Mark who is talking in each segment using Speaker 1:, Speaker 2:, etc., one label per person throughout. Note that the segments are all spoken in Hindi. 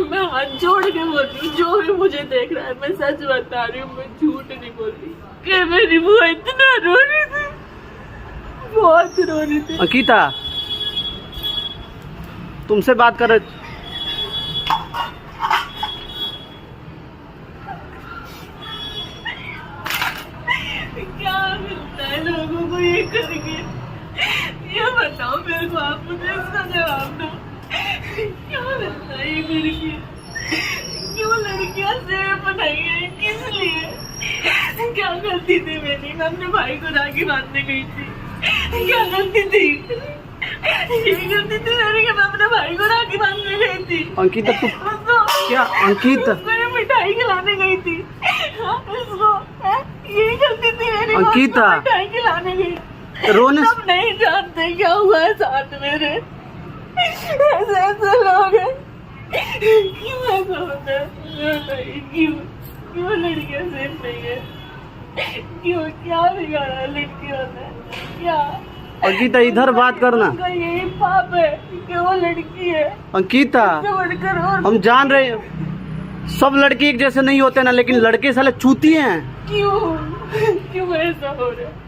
Speaker 1: मैं हाथ जोड़ के बोल रही हूँ, जो भी मुझे देख रहा है मैं सच बता रही हूँ, मैं झूठ नहीं बोल रही कि मेरी बुआ इतना रो रही थी, बहुत रो रही थी।
Speaker 2: अंकिता तुमसे बात कर रहे
Speaker 1: क्या मिलता है लोगों को ये करके, ये बताओ मेरे को, आप मुझे इसका जवाब दो। क्या मिलता है ये करके? क्यों लड़कियां सेव बनाई है, किस लिए? क्या गलती थी मेरी? मैं अपने भाई को राखी बांधने गई थी, क्या गलती थी? ये गलती थी मेरी कि मैं अपने भाई को राखी बांधने गई थी।
Speaker 2: अंकिता तू क्या अंकिता
Speaker 1: मैं मिठाई खिलाने गई थी उसको, ये गलती थी मेरी।
Speaker 2: अंकिता
Speaker 1: मिठाई खिलाने गई,
Speaker 2: रोने
Speaker 1: सब नहीं जानते क्या हुआ है साथ मेरे, ऐसे ऐसे लोग हैं। क्यों ऐसा होता है? क्यों लड़कियां सेफ नहीं है? क्यों, क्या बिगाड़ा है लड़कियों ने? क्या
Speaker 2: अंकिता इधर बात करना।
Speaker 1: उनका यही पाप है कि वो लड़की है।
Speaker 2: अंकिता
Speaker 1: बढ़कर और
Speaker 2: हम जान रहे हैं सब लड़के एक जैसे नहीं होते ना, लेकिन लड़के साले चूती हैं।
Speaker 1: क्यों ऐसा हो रहा है?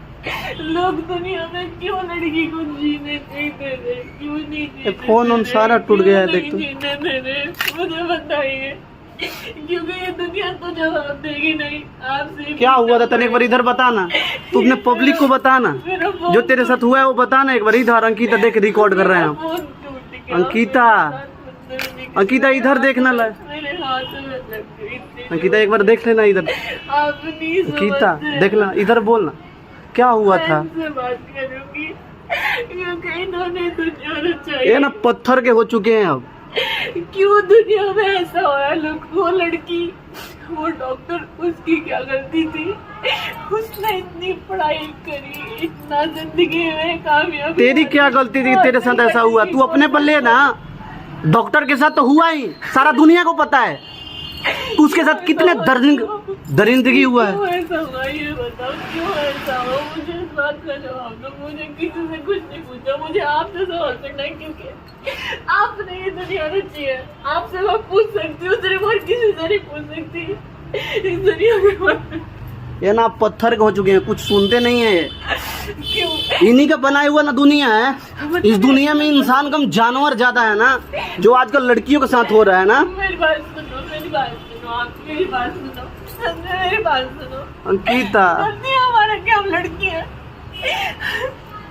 Speaker 1: लोग दुनिया में क्यों लड़की को जीने नहीं दे रहे? क्यों नहीं जीने
Speaker 2: फोन उन सारा टूट गया है, देख तू।
Speaker 1: जीने दे रहे मुझे बताइए, क्योंकि ये दुनिया तो जवाब देगी नहीं आपसे।
Speaker 2: क्या हुआ था तने एक बार इधर बताना, तू अपने पब्लिक को बताना जो तेरे साथ हुआ है वो बताना एक बार इधर। अंकिता देख रिकॉर्ड कर रहे हैं हम। अंकिता इधर देखना ला।
Speaker 1: मेरे हाथ में लग गई थी।
Speaker 2: अंकिता एक बार देख लेना इधर।
Speaker 1: आप नहीं
Speaker 2: अंकिता
Speaker 1: समझते।
Speaker 2: देखना इधर, बोलना क्या हुआ था।
Speaker 1: मैं इनसे बात करूंगी क्योंकि इन्होंने दुनिया रचाई।
Speaker 2: ये ना पत्थर के हो चुके हैं अब।
Speaker 1: क्यों दुनिया में ऐसा हो रहा है? लोग, वो लड़की, वो डॉक्टर, उसकी क्या गलती थी? उसने इतनी पढ़ाई करी, इतना जिंदगी में कामयाब।
Speaker 2: तेरी क्या गलती थी तेरे साथ ऐसा हुआ? तू अपने पर ले ना, डॉक्टर के साथ तो हुआ ही, सारा दुनिया को पता है। तू उसके साथ कितने दरिंदगी हुआ है।
Speaker 1: क्यों ऐसा हुआ ये बताओ, क्यों ऐसा हुआ? मुझे इस बात का जवाब दो। मुझे किसी से कुछ नहीं पूछा, मुझे आपसे सवाल करना है क्योंकि आपने ये दुनिया रची है। आपसे मैं पूछ सकती हूँ, सिर्फ और किसी से नहीं पूछ सकती इस दुनिया में।
Speaker 2: ये ना पत्थर के हो चुके हैं, कुछ सुनते नहीं है।
Speaker 1: क्यों?
Speaker 2: इन्हीं का बनाया हुआ ना दुनिया है। इस दुनिया में इंसान कम जानवर ज्यादा है ना, जो आजकल लड़कियों के साथ हो रहा है ना।
Speaker 1: मेरी बात सुनो, मेरी बात सुनो, आप मेरी बात सुनो, मेरी बात सुनो।
Speaker 2: अंकिता
Speaker 1: गलती हमारा क्या, हम लड़की है।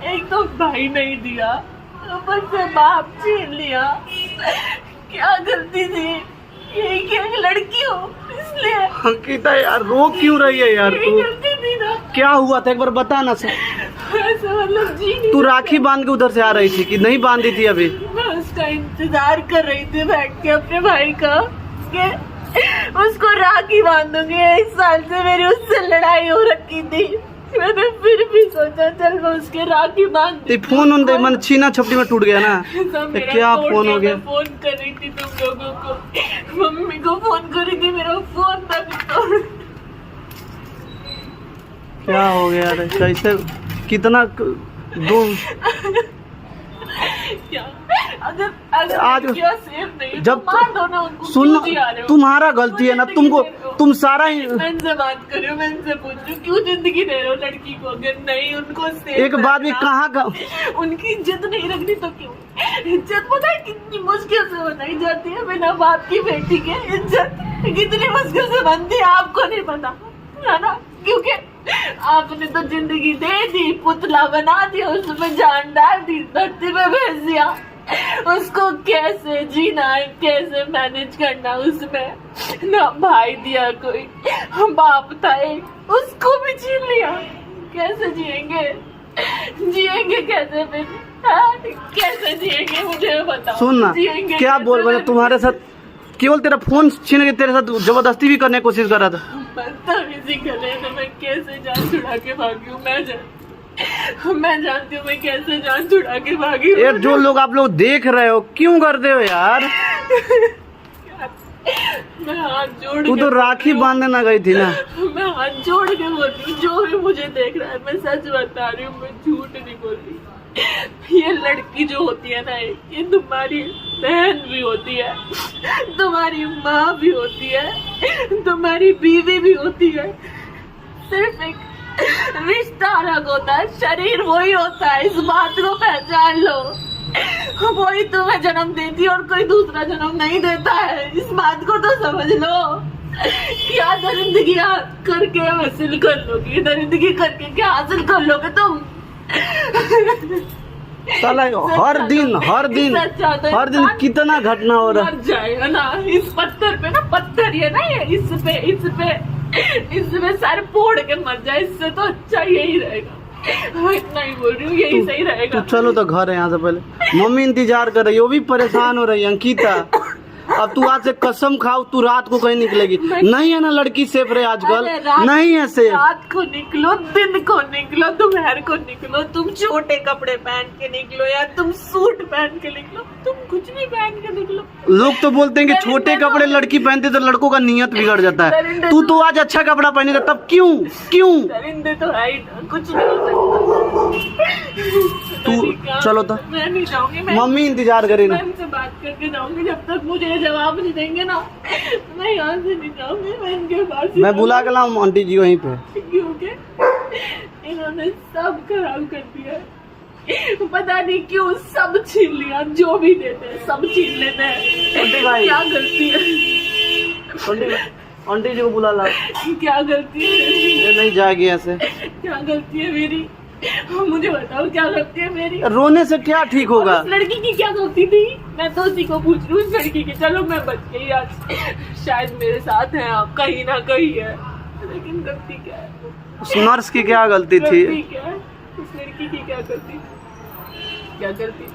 Speaker 1: एक तो भाई नहीं दिया, ऊपर से बाप छीन लिया। क्या गलती थी? यही कि एक लड़की हो इसलिए।
Speaker 2: अंकिता यार रो क्यों रही है यार
Speaker 1: यही
Speaker 2: तू?
Speaker 1: गलती थी ना।
Speaker 2: क्या हुआ था एक बार बता ना सर।
Speaker 1: ऐसा मतलब जी नहीं।
Speaker 2: तू राखी बांध के उधर से आ रही थी कि नहीं बांधी थी अभी?
Speaker 1: मैं उसका इंतजार कर रही थी बैठ के अपने भाई का, कि उसको राखी बांधूंगी। 1 साल से मेरी उससे लड़ाई हो रखी थी। मैंने फिर भी सोचा चल मैं उसके राखी बांध दी।
Speaker 2: फोन उन मन छीना छपटी में टूट गया ना। क्या फोन हो गया?
Speaker 1: फोन कर रही थी तुम लोगों को, मम्मी को फोन कर रही थी, मेरा फोन तक तोड़।
Speaker 2: क्या हो गया रे? कैसे कितना दो
Speaker 1: क्या? अगर
Speaker 2: आज
Speaker 1: क्या सेफ नहीं
Speaker 2: जब
Speaker 1: तो मार दो ना उनको।
Speaker 2: सुन,
Speaker 1: क्यों जिया रहे हो?
Speaker 2: तुम्हारा गलती है ना, तुमको तुम सारा ही।
Speaker 1: मैं इनसे बात कर रही हूँ, मैं इनसे पूछ रही हूँ क्यों जिंदगी दे रहे हो लड़की को? अगर नहीं उनको सेफ
Speaker 2: एक बात भी कहाँ का
Speaker 1: उनकी इज्जत नहीं रखनी तो क्यों? इज्जत पता है कितनी मुश्किल से बनाई जाती है? बिना बाप की बेटी के इज्जत कितनी मुश्किल से बनती है, आपको नहीं पता है ना? क्योंकि आपने तो जिंदगी दे दी, पुतला बना दिया, उसमें जान डाल दी, धरती पे भेज दिया। उसको कैसे जीना है, कैसे मैनेज करना, उसमें ना भाई दिया कोई, बाप था एक, उसको भी छीन लिया। कैसे जिएंगे कैसे फिर? कैसे जिएंगे मुझे बताओ।
Speaker 2: सुन ना, क्या बोल रहे तुम्हारे साथ केवल तेरा फोन छीन के तेरे साथ जबरदस्ती भी करने की कोशिश कर रहा था।
Speaker 1: बदतमीजी कर रहे थे, मैं कैसे जान छुड़ा के भागी हूँ? मैं जानती हूँ मैं कैसे जान छुड़ा के भागी हूँ।
Speaker 2: यार जो लोग आप लोग देख रहे हो क्यों करते हो यार?
Speaker 1: मैं हाथ जोड़
Speaker 2: तू तो राखी बांधने ना गई थी ना।
Speaker 1: मैं हाथ जोड़ के बोल रही हूँ, जो भी मुझे देख रहा है मैं सच बता रही हूँ, मैं झूठ नहीं बोल रही। ये लड़की जो होती है ना, ये तुम्हारी बहन भी होती है, तुम्हारी माँ भी होती है, तुम्हारी बीवी भी होती है। सिर्फ एक रिश्ता अलग होता है, शरीर वही होता है, इस बात को पहचान लो। वही तुम्हें जन्म देती है और कोई दूसरा जन्म नहीं देता है, इस बात को तो समझ लो। क्या दरिंदगियां करके हासिल कर लोगी, दरिंदगी करके क्या हासिल कर लोगे तुम?
Speaker 2: साला हर दिन कितना घटना हो रहा है।
Speaker 1: मर जाएगा ना इस पत्थर पे, ना पत्थर ये ना, ये इस पे सर फोड़ के मर जाए, इससे तो अच्छा यही रहेगा। मैं इतना ही बोल रही हूँ, यही सही रहेगा।
Speaker 2: तू चलो तो घर है, यहाँ से पहले मम्मी इंतजार कर रही है, वो भी परेशान हो रही है। अंकिता अब तू आज से कसम खाओ, तू रात को कहीं निकलेगी नहीं, है ना? लड़की सेफ रहे आजकल, नहीं है सेफ।
Speaker 1: रात को निकलो, दिन को निकलो, दोपहर को निकलो, तुम छोटे कपड़े पहन के निकलो या तुम सूट पहन के निकलो, तुम कुछ भी पहन के निकलो।
Speaker 2: लोग तो बोलते हैं कि छोटे कपड़े लड़की पहनते तो लड़कों का नियत बिगड़ जाता है। तू तो आज अच्छा कपड़ा पहनेगा, तब क्यों?
Speaker 1: दरिंदे तो है ही ना, कुछ नहीं हो सकता।
Speaker 2: तू चलो तो,
Speaker 1: मैं नहीं जाऊंगी,
Speaker 2: मम्मी इंतजार करे ना।
Speaker 1: मैं इनसे बात करके जाऊंगी, जब तक मुझे जवाब नहीं देंगे ना मैं यहाँ से नहीं जाऊंगी। मैं इनके पास
Speaker 2: मैं बुला के लाऊं आंटी जी वहीं पे,
Speaker 1: क्योंकि इन्होंने सब खराब कर दिया है। पता नहीं क्यों सब छीन लिया, जो भी देते हैं सब छीन लेते हैं। क्या गलती है?
Speaker 2: आंटी जी को बुला ला।
Speaker 1: क्या गलती है?
Speaker 2: ये नहीं जाएगी ऐसे।
Speaker 1: क्या गलती है मेरी? मुझे बताओ क्या गलती है मेरी?
Speaker 2: रोने से क्या ठीक होगा?
Speaker 1: उस लड़की की क्या गलती थी? मैं तो उसी को पूछ रही हूँ, उस लड़की की। चलो मैं बच गई आज, शायद मेरे साथ है आप, कहीं ना कहीं है, लेकिन गलती क्या है?
Speaker 2: उस नर्स की क्या गलती थी?
Speaker 1: क्या है? उस लड़की की क्या गलती? क्या गलती?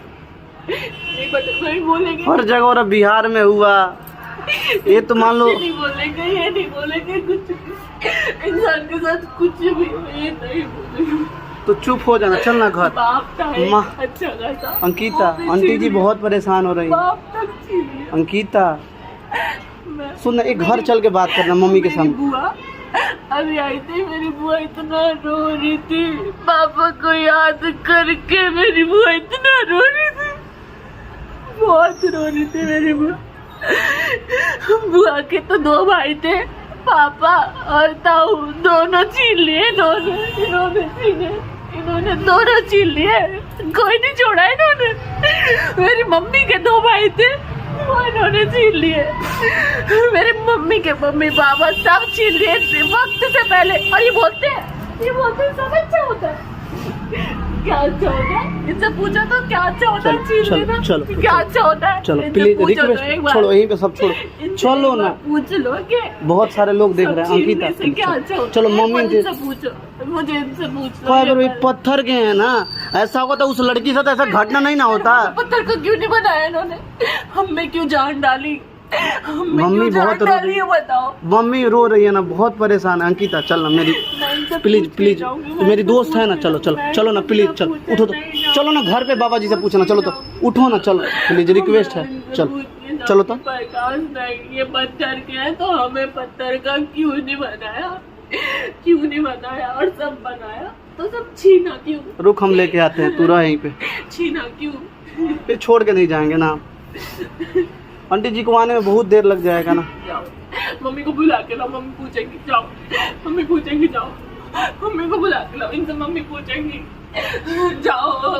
Speaker 1: नहीं पता, नहीं बोलेंगे।
Speaker 2: हर जगह और बिहार में हुआ, ये तो मान लो।
Speaker 1: नहीं बोलेंगे, ये नहीं बोलेंगे, कुछ भी इंसान के साथ कुछ भी, ये नहीं बोलेंगे।
Speaker 2: तो चुप हो जाना, चलना घर।
Speaker 1: बाप का है,
Speaker 2: माँ
Speaker 1: अच्छा खासा।
Speaker 2: अंकिता, आंटी जी बहुत परेशान हो रही है।
Speaker 1: बाप तक छीन लिया।
Speaker 2: अंकिता
Speaker 1: मैं-
Speaker 2: सुन, एक घर चल के बात करना मम्मी के
Speaker 1: मेरी
Speaker 2: सामने।
Speaker 1: बुआ अभी आई थी, मेरी बुआ इतना रो रही थी, पापा को याद करके मेरी बुआ इतना रो रही थी, बहुत रो रही थी मेरी बुआ। बुआ के तो 2 भाई थे, पापा और ताऊ, दोनों छीन लिए, दोनों इन्होंने दोनों छीन लिए, कोई नहीं छोड़ा इन्होंने। मेरी मम्मी के 2 भाई थे, वो इन्होंने छीन लिए। मेरी मम्मी के मम्मी पापा सब छीन लिए वक्त से पहले। और ये बोलते हैं सब अच्छा होता है। क्या अच्छा होता है? इनसे पूछा तो क्या अच्छा होता है? छीन लेना क्या अच्छा होता है?
Speaker 2: चलो
Speaker 1: इनसे
Speaker 2: प्लीज,
Speaker 1: पूछो तो
Speaker 2: रिक्वेस्ट
Speaker 1: एक बार।
Speaker 2: छोड़ो, यहीं पे सब छोड़ो,
Speaker 1: इनसे
Speaker 2: चलो
Speaker 1: एक बार
Speaker 2: ना।
Speaker 1: पूछ लो कि
Speaker 2: बहुत सारे लोग देख रहे हैं।
Speaker 1: छीनने से क्या अच्छा
Speaker 2: अंकिता
Speaker 1: होता
Speaker 2: चलो
Speaker 1: है?
Speaker 2: मम्मी
Speaker 1: इनसे पूछो, मुझे इनसे पूछ लो।
Speaker 2: अगर ये पत्थर के हैं ना, ऐसा होगा तो उस लड़की के साथ ऐसा घटना नहीं ना होता।
Speaker 1: पत्थर को क्यों नहीं बनाया इन्होंने? हम में क्यों जान डाली?
Speaker 2: मम्मी बहुत रो रही है,
Speaker 1: बताओ।
Speaker 2: मम्मी रो रही है ना, बहुत परेशान है। अंकिता चल ना मेरी, प्लीज तो मेरी दोस्त है ना, चलो ना प्लीज, चलो उठो तो, चलो ना घर पे बाबा जी से पूछना, चलो तो उठो ना, चलो प्लीज, रिक्वेस्ट है, चलो तो।
Speaker 1: प्रकाश नहीं, ये पत्थर के है तो हमें पत्थर का क्यों नहीं बनाया और सब बनाया तो सब छीना क्यों?
Speaker 2: रुक हम लेके आते हैं, तू रह यहीं पे।
Speaker 1: छीना क्यों?
Speaker 2: फिर छोड़ के नहीं जाएंगे ना, आंटी जी को आने में बहुत देर लग जाएगा ना।
Speaker 1: जाओ मम्मी को बुला के लाओ, मम्मी पूछेंगी। जाओ मम्मी पूछेंगी, जाओ मम्मी को बुला के लाओ, इनसे मम्मी पूछेंगी। जाओ